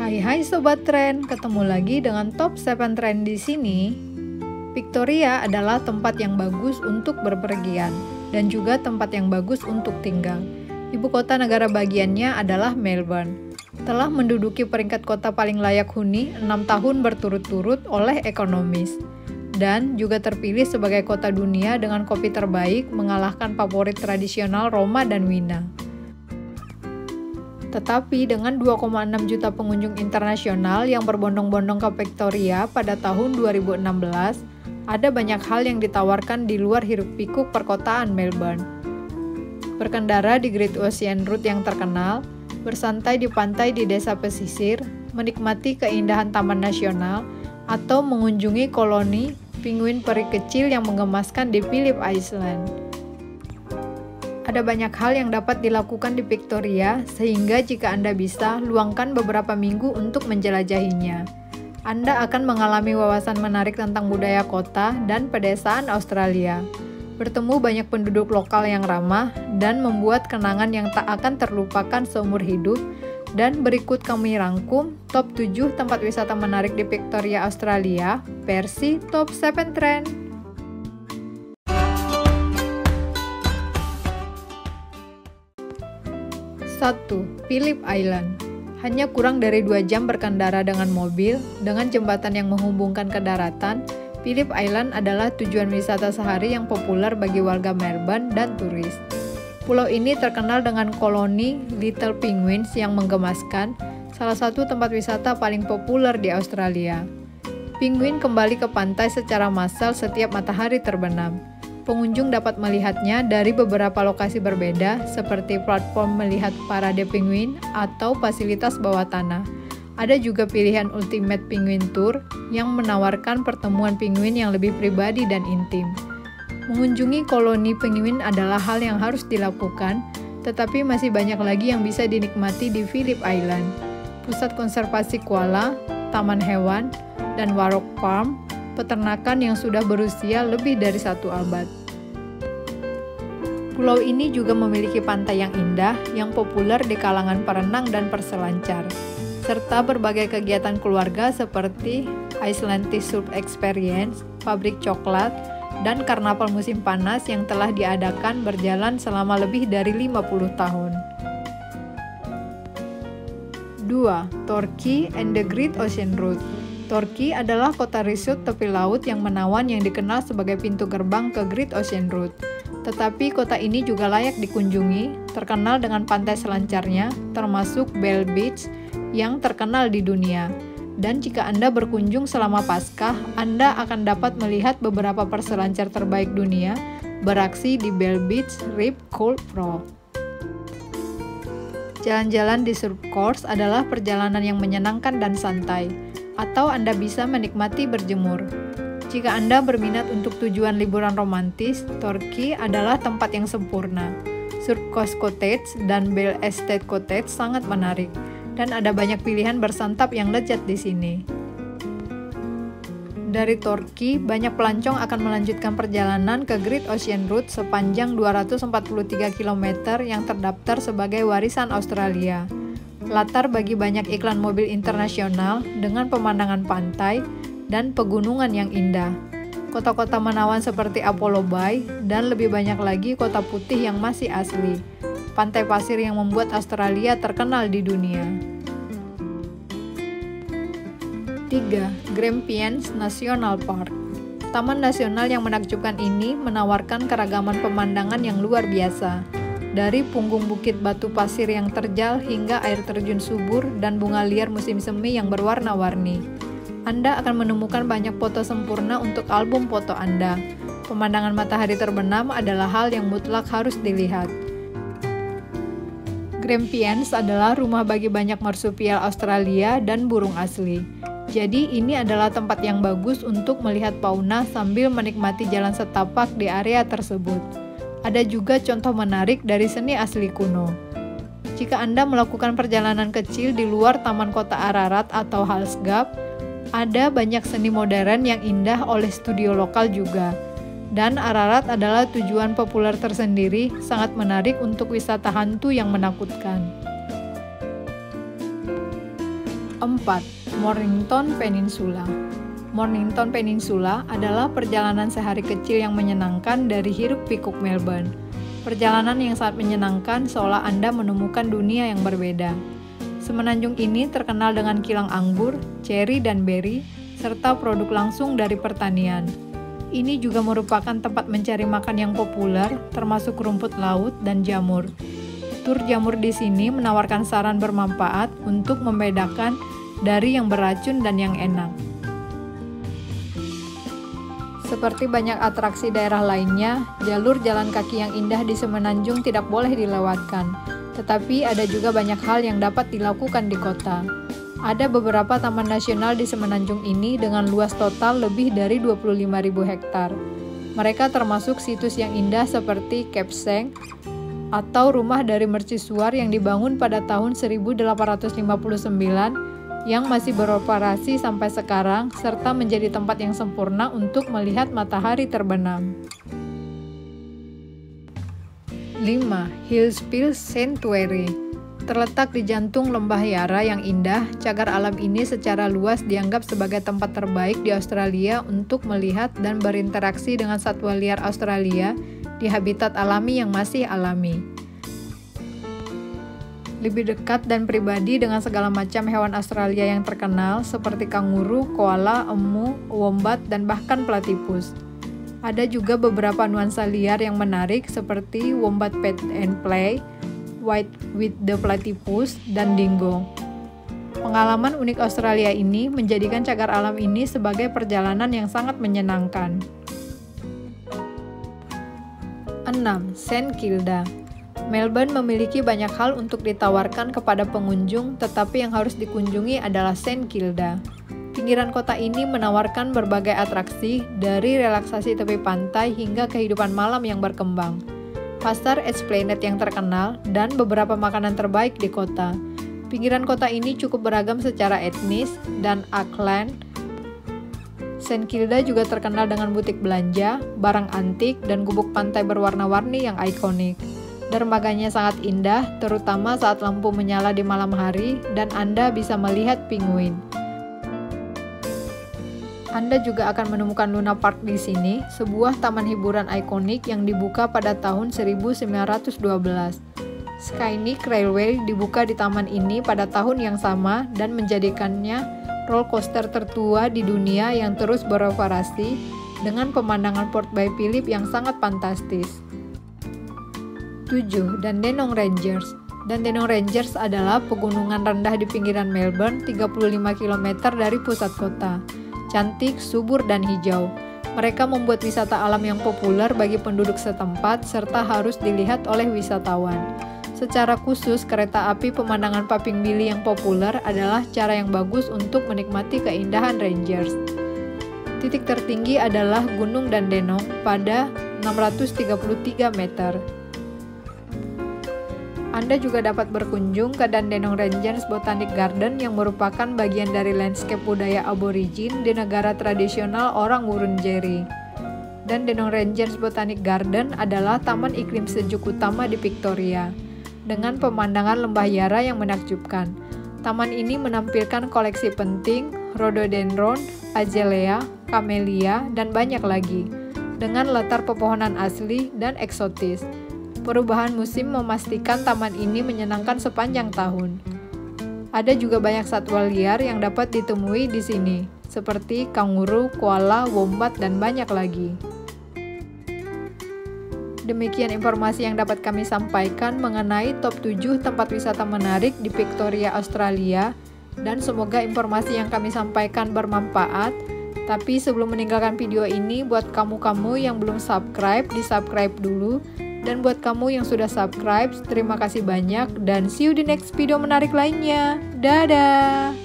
Hai Sobat Tren, ketemu lagi dengan Top 7 Trend di sini. Victoria adalah tempat yang bagus untuk berpergian dan juga tempat yang bagus untuk tinggal. Ibu kota negara bagiannya adalah Melbourne. Telah menduduki peringkat kota paling layak huni 6 tahun berturut-turut oleh Economist. Dan juga terpilih sebagai kota dunia dengan kopi terbaik mengalahkan favorit tradisional Roma dan Wina. Tetapi dengan 2,6 juta pengunjung internasional yang berbondong-bondong ke Victoria pada tahun 2016, ada banyak hal yang ditawarkan di luar hiruk-pikuk perkotaan Melbourne. Berkendara di Great Ocean Road yang terkenal, bersantai di pantai di desa pesisir, menikmati keindahan taman nasional, atau mengunjungi koloni penguin peri kecil yang menggemaskan di Phillip Island. Ada banyak hal yang dapat dilakukan di Victoria, sehingga jika Anda bisa, luangkan beberapa minggu untuk menjelajahinya. Anda akan mengalami wawasan menarik tentang budaya kota dan pedesaan Australia, bertemu banyak penduduk lokal yang ramah, dan membuat kenangan yang tak akan terlupakan seumur hidup. Dan berikut kami rangkum top 7 tempat wisata menarik di Victoria, Australia, versi Top 7 Trend. 1. Phillip Island. Hanya kurang dari 2 jam berkendara dengan mobil, dengan jembatan yang menghubungkan ke daratan, Phillip Island adalah tujuan wisata sehari yang populer bagi warga Melbourne dan turis. Pulau ini terkenal dengan koloni Little Penguins yang menggemaskan, salah satu tempat wisata paling populer di Australia. Penguin kembali ke pantai secara massal setiap matahari terbenam. Pengunjung dapat melihatnya dari beberapa lokasi berbeda, seperti platform melihat parade penguin atau fasilitas bawah tanah. Ada juga pilihan Ultimate Penguin Tour yang menawarkan pertemuan penguin yang lebih pribadi dan intim. Mengunjungi koloni penguin adalah hal yang harus dilakukan, tetapi masih banyak lagi yang bisa dinikmati di Phillip Island. Pusat konservasi koala, taman hewan, dan Warrock Farm, peternakan yang sudah berusia lebih dari 1 abad. Pulau ini juga memiliki pantai yang indah yang populer di kalangan perenang dan perselancar, serta berbagai kegiatan keluarga seperti Icelandic Surf Experience, pabrik coklat, dan karnaval musim panas yang telah diadakan berjalan selama lebih dari 50 tahun. 2. Torquay and the Great Ocean Road. Torquay adalah kota resort tepi laut yang menawan yang dikenal sebagai pintu gerbang ke Great Ocean Road. Tetapi kota ini juga layak dikunjungi, terkenal dengan pantai selancarnya, termasuk Bell Beach yang terkenal di dunia. Dan jika Anda berkunjung selama Paskah, Anda akan dapat melihat beberapa perselancar terbaik dunia beraksi di Bell Beach Reef Cold Pro. Jalan-jalan di surf course adalah perjalanan yang menyenangkan dan santai, atau Anda bisa menikmati berjemur. Jika Anda berminat untuk tujuan liburan romantis, Torquay adalah tempat yang sempurna. Surf Coast Cottage dan Bell Estate Cottage sangat menarik, dan ada banyak pilihan bersantap yang lezat di sini. Dari Torquay, banyak pelancong akan melanjutkan perjalanan ke Great Ocean Road sepanjang 243 km yang terdaftar sebagai warisan Australia. Latar bagi banyak iklan mobil internasional dengan pemandangan pantai dan pegunungan yang indah. Kota-kota menawan seperti Apollo Bay dan lebih banyak lagi kota putih yang masih asli. Pantai pasir yang membuat Australia terkenal di dunia. 3. Grampians National Park. Taman nasional yang menakjubkan ini menawarkan keragaman pemandangan yang luar biasa. Dari punggung bukit batu pasir yang terjal hingga air terjun subur dan bunga liar musim semi yang berwarna-warni. Anda akan menemukan banyak foto sempurna untuk album foto Anda. Pemandangan matahari terbenam adalah hal yang mutlak harus dilihat. Grampians adalah rumah bagi banyak marsupial Australia dan burung asli. Jadi ini adalah tempat yang bagus untuk melihat fauna sambil menikmati jalan setapak di area tersebut. Ada juga contoh menarik dari seni asli kuno. Jika Anda melakukan perjalanan kecil di luar Taman Kota Ararat atau Halsgap, ada banyak seni modern yang indah oleh studio lokal juga. Dan Ararat adalah tujuan populer tersendiri, sangat menarik untuk wisata hantu yang menakutkan. 4. Mornington Peninsula. Mornington Peninsula adalah perjalanan sehari kecil yang menyenangkan dari hiruk-pikuk Melbourne. Perjalanan yang sangat menyenangkan seolah Anda menemukan dunia yang berbeda. Semenanjung ini terkenal dengan kilang anggur, ceri dan beri, serta produk langsung dari pertanian. Ini juga merupakan tempat mencari makan yang populer, termasuk rumput laut dan jamur. Tur jamur di sini menawarkan saran bermanfaat untuk membedakan dari yang beracun dan yang enak. Seperti banyak atraksi daerah lainnya, jalur jalan kaki yang indah di Semenanjung tidak boleh dilewatkan. Tetapi ada juga banyak hal yang dapat dilakukan di kota. Ada beberapa taman nasional di Semenanjung ini dengan luas total lebih dari 25.000 hektar. Mereka termasuk situs yang indah seperti Cape Schanck atau rumah dari mercusuar yang dibangun pada tahun 1859 yang masih beroperasi sampai sekarang serta menjadi tempat yang sempurna untuk melihat matahari terbenam. 5. Hillsville Sanctuary. Terletak di jantung Lembah Yarra yang indah, cagar alam ini secara luas dianggap sebagai tempat terbaik di Australia untuk melihat dan berinteraksi dengan satwa liar Australia di habitat alami yang masih alami. Lebih dekat dan pribadi dengan segala macam hewan Australia yang terkenal seperti kanguru, koala, emu, wombat, dan bahkan platypus. Ada juga beberapa nuansa liar yang menarik seperti wombat pet and play, white with the platypus, dan dingo. Pengalaman unik Australia ini menjadikan cagar alam ini sebagai perjalanan yang sangat menyenangkan. 6. St. Kilda. Melbourne memiliki banyak hal untuk ditawarkan kepada pengunjung, tetapi yang harus dikunjungi adalah St. Kilda. Pinggiran kota ini menawarkan berbagai atraksi, dari relaksasi tepi pantai hingga kehidupan malam yang berkembang. Pasar Esplanade yang terkenal, dan beberapa makanan terbaik di kota. Pinggiran kota ini cukup beragam secara etnis, dan Auckland, St. Kilda juga terkenal dengan butik belanja, barang antik, dan gubuk pantai berwarna-warni yang ikonik. Dermaganya sangat indah, terutama saat lampu menyala di malam hari, dan Anda bisa melihat penguin. Anda juga akan menemukan Luna Park di sini, sebuah taman hiburan ikonik yang dibuka pada tahun 1912. Skyneck Railway dibuka di taman ini pada tahun yang sama dan menjadikannya roller coaster tertua di dunia yang terus beroperasi dengan pemandangan Port Bay Phillip yang sangat fantastis. 7. Dandenong Ranges. Dandenong Ranges adalah pegunungan rendah di pinggiran Melbourne, 35 km dari pusat kota. Cantik, subur, dan hijau. Mereka membuat wisata alam yang populer bagi penduduk setempat serta harus dilihat oleh wisatawan. Secara khusus, kereta api pemandangan Paping Billy yang populer adalah cara yang bagus untuk menikmati keindahan Ranges. Titik tertinggi adalah Gunung Dandenong pada 633 meter. Anda juga dapat berkunjung ke Dandenong Ranges Botanic Garden yang merupakan bagian dari landscape budaya aborigin di negara tradisional orang Wurundjeri. Dandenong Ranges Botanic Garden adalah taman iklim sejuk utama di Victoria, dengan pemandangan Lembah Yarra yang menakjubkan. Taman ini menampilkan koleksi penting, rhododendron, azalea, camellia, dan banyak lagi, dengan latar pepohonan asli dan eksotis. Perubahan musim memastikan taman ini menyenangkan sepanjang tahun. Ada juga banyak satwa liar yang dapat ditemui di sini, seperti kanguru, koala, wombat, dan banyak lagi. Demikian informasi yang dapat kami sampaikan mengenai top 7 tempat wisata menarik di Victoria, Australia, dan semoga informasi yang kami sampaikan bermanfaat. Tapi sebelum meninggalkan video ini, buat kamu-kamu yang belum subscribe, di-subscribe dulu. Dan buat kamu yang sudah subscribe, terima kasih banyak dan see you di next video menarik lainnya. Dadah!